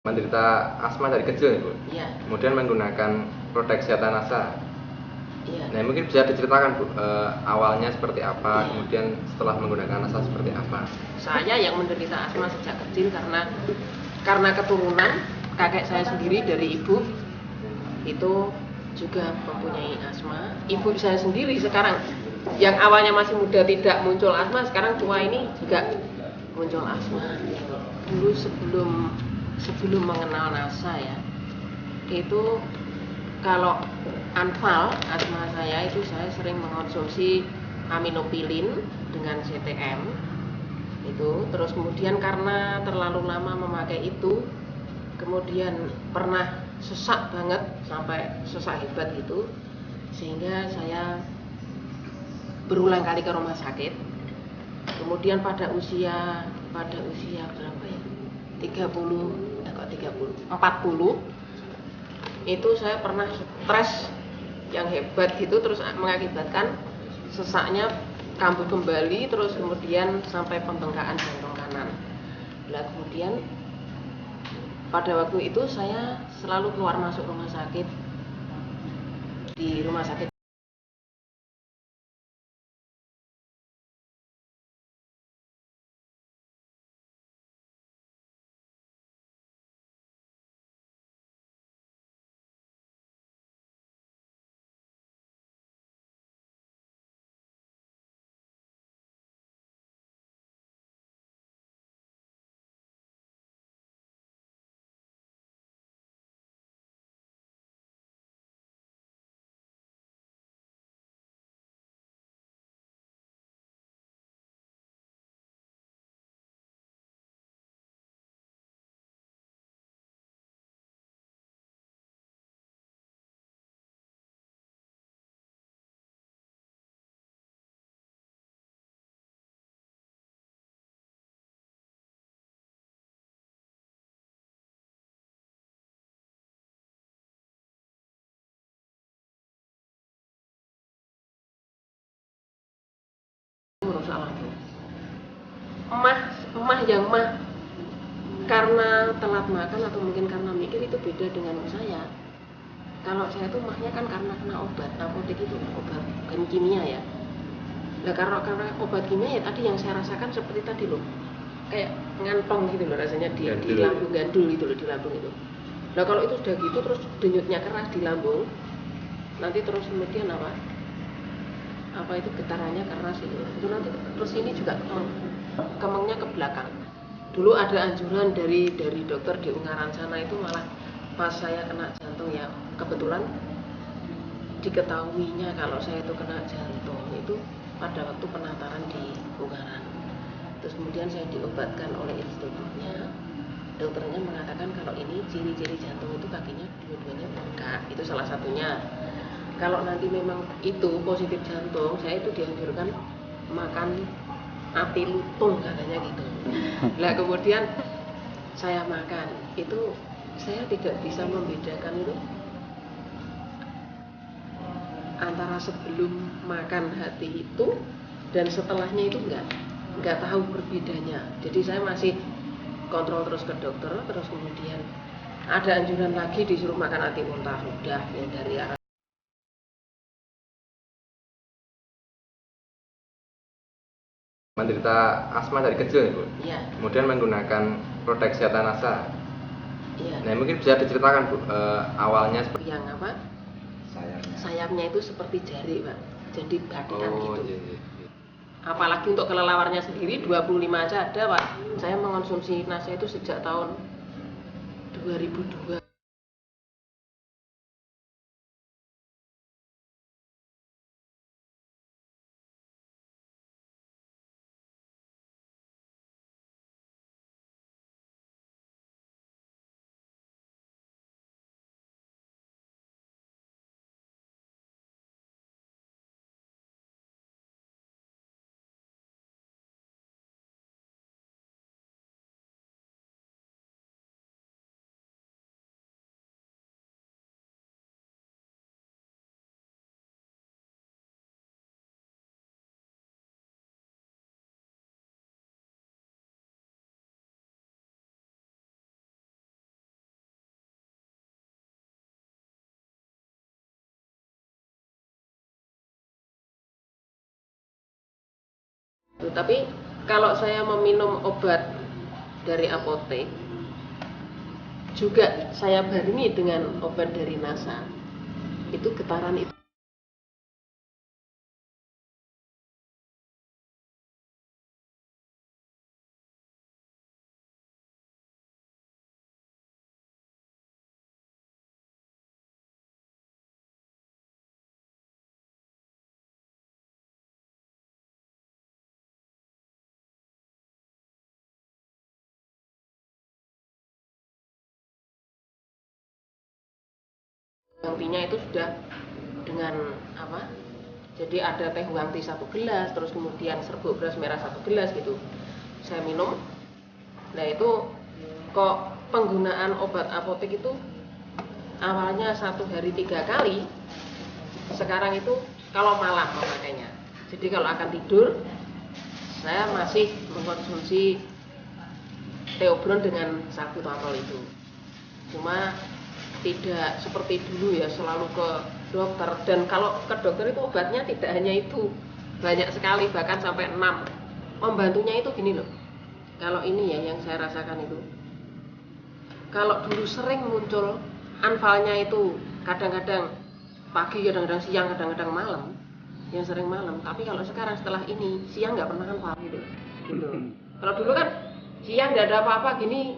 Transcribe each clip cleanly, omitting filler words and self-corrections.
Menderita asma dari kecil ya, Bu? Iya. Kemudian menggunakan produk kesehatan NASA. Iya. Nah, mungkin bisa diceritakan, Bu, awalnya seperti apa, Iya. kemudian setelah menggunakan NASA seperti apa? Saya yang menderita asma sejak kecil karena keturunan kakek saya sendiri dari ibu itu juga mempunyai asma. Ibu saya sendiri sekarang yang awalnya masih muda tidak muncul asma, sekarang tua ini juga muncul asma. Dulu sebelum mengenal NASA ya, itu kalau anfal asma saya itu saya sering mengonsumsi aminopilin dengan CTM itu. Terus kemudian karena terlalu lama memakai itu, kemudian pernah sesak banget sampai sesak hebat gitu, sehingga saya berulang kali ke rumah sakit. Kemudian pada usia berapa ya? 40 itu saya pernah stres yang hebat gitu, terus mengakibatkan sesaknya kambuh kembali, terus kemudian sampai pembengkakan jantung kanan. Nah, kemudian pada waktu itu saya selalu keluar masuk rumah sakit. Di rumah sakit merusak lambung. Emah karena telat makan atau mungkin karena mikir itu beda dengan saya. Kalau saya tuh mahnya kan karena kena obat apotek itu, obat kimia ya. Nah, karena obat kimia ya tadi yang saya rasakan seperti tadi loh, kayak ngantong gitu loh rasanya di lambung, gandul gitu loh di lambung itu. Nah, kalau itu sudah gitu terus denyutnya keras di lambung, nanti terus kemudian apa itu getarannya keras itu nanti terus ini juga kemengnya ke belakang. Dulu ada anjuran dari dokter di Ungaran sana itu, malah pas saya kena jantung ya, kebetulan diketahuinya kalau saya itu kena jantung itu pada waktu penataran di Ungaran. Terus kemudian saya diobatkan oleh institutnya. Dokternya mengatakan kalau ini ciri-ciri jantung itu kakinya dua-duanya bengkak, itu salah satunya. Kalau nanti memang itu positif jantung, saya itu dianjurkan makan ati lutung katanya gitu. Nah, kemudian saya makan itu, saya tidak bisa membedakan itu antara sebelum makan hati itu dan setelahnya itu nggak tahu berbedanya. Jadi saya masih kontrol terus ke dokter, terus kemudian ada anjuran lagi disuruh makan ati unta, sudah ya dari arah Menderita asma dari kecil ya, Bu? Iya. Kemudian menggunakan produk kesehatan NASA. Iya. Nah, mungkin bisa diceritakan, Bu, awalnya seperti yang apa? Sayapnya itu seperti jari, Pak. Jadi batikan gitu. Iya. Apalagi untuk kelelawarnya sendiri 25 aja ada, Pak. Saya mengonsumsi NASA itu sejak tahun 2002. Tapi kalau saya meminum obat dari apotek, juga saya barengi dengan obat dari NASA, itu getaran itu Huang-Tinya itu sudah dengan apa? Jadi ada teh Huang-Ti 1 gelas, terus kemudian serbuk beras merah 1 gelas gitu. Saya minum. Nah itu kok penggunaan obat apotek itu awalnya 1 hari 3 kali, sekarang itu kalau malam memakainya. Jadi kalau akan tidur, saya masih mengkonsumsi Theobron dengan salbutamol itu. Cuma tidak seperti dulu ya selalu ke dokter, dan kalau ke dokter itu obatnya tidak hanya itu, banyak sekali, bahkan sampai 6. Membantunya itu gini loh, kalau ini ya yang saya rasakan itu, kalau dulu sering muncul anfalnya itu kadang-kadang pagi, kadang-kadang siang, kadang-kadang malam, yang sering malam. Tapi kalau sekarang setelah ini siang nggak pernah anfal gitu. Kalau dulu kan siang nggak ada apa-apa gini,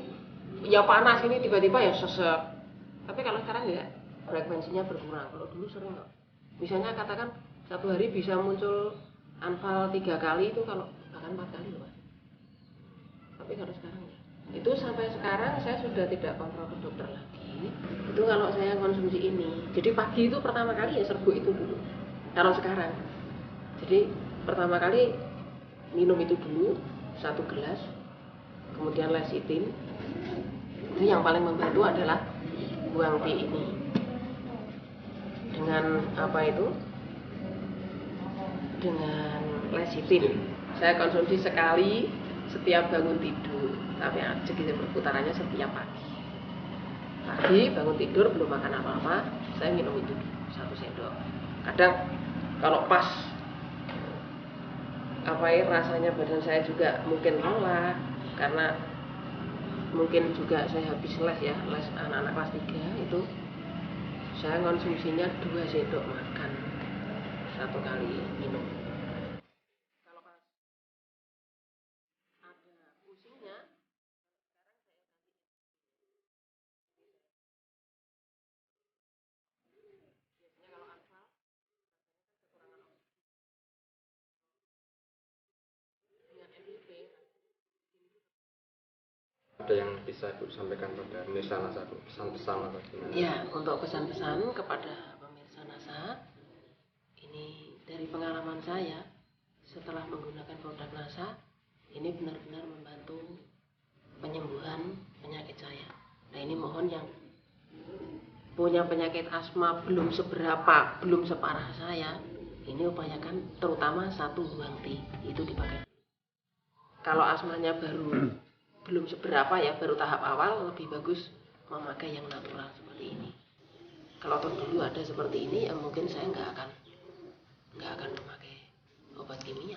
ya panas ini tiba-tiba ya sesek. Tapi kalau sekarang ya frekuensinya berkurang. Kalau dulu sering nggak. Misalnya katakan 1 hari bisa muncul anfal 3 kali, itu kalau bahkan 4 kali loh. Tapi kalau sekarang ya. Itu sampai sekarang saya sudah tidak kontrol ke dokter lagi. Itu kalau saya konsumsi ini. Jadi pagi itu pertama kali ya serbuk itu dulu. Kalau sekarang. Jadi pertama kali minum itu dulu 1 gelas. Kemudian lecitin. Itu yang paling membantu adalah Huang-Ti ini. Dengan apa itu? Dengan lecitin. Saya konsumsi sekali setiap bangun tidur. Tapi aja gitu, perputarannya setiap pagi. Pagi bangun tidur belum makan apa-apa, saya minum itu 1 sendok. Kadang kalau pas apa ya, rasanya badan saya juga mungkin lelah karena mungkin juga saya habis les ya, les anak-anak kelas 3 itu saya konsumsinya 2 sendok makan 1 kali minum. Kalau pas ada pusingnya, biasanya kalau anfal kekurangan oksigen dengan NIP. Ada yang bisa Ibu sampaikan pada pemirsa NASA, Bu, pesan-pesan atau gimana? Ya, untuk pesan-pesan kepada pemirsa NASA, ini dari pengalaman saya setelah menggunakan produk NASA, ini benar-benar membantu penyembuhan penyakit saya. Nah ini mohon yang punya penyakit asma belum seberapa, belum separah saya, ini upayakan terutama 1 Huang-Ti itu dipakai. Kalau asmanya baru belum seberapa ya, baru tahap awal, lebih bagus memakai yang natural seperti ini. Kalau dulu ada seperti ini, ya mungkin saya nggak akan memakai obat kimia.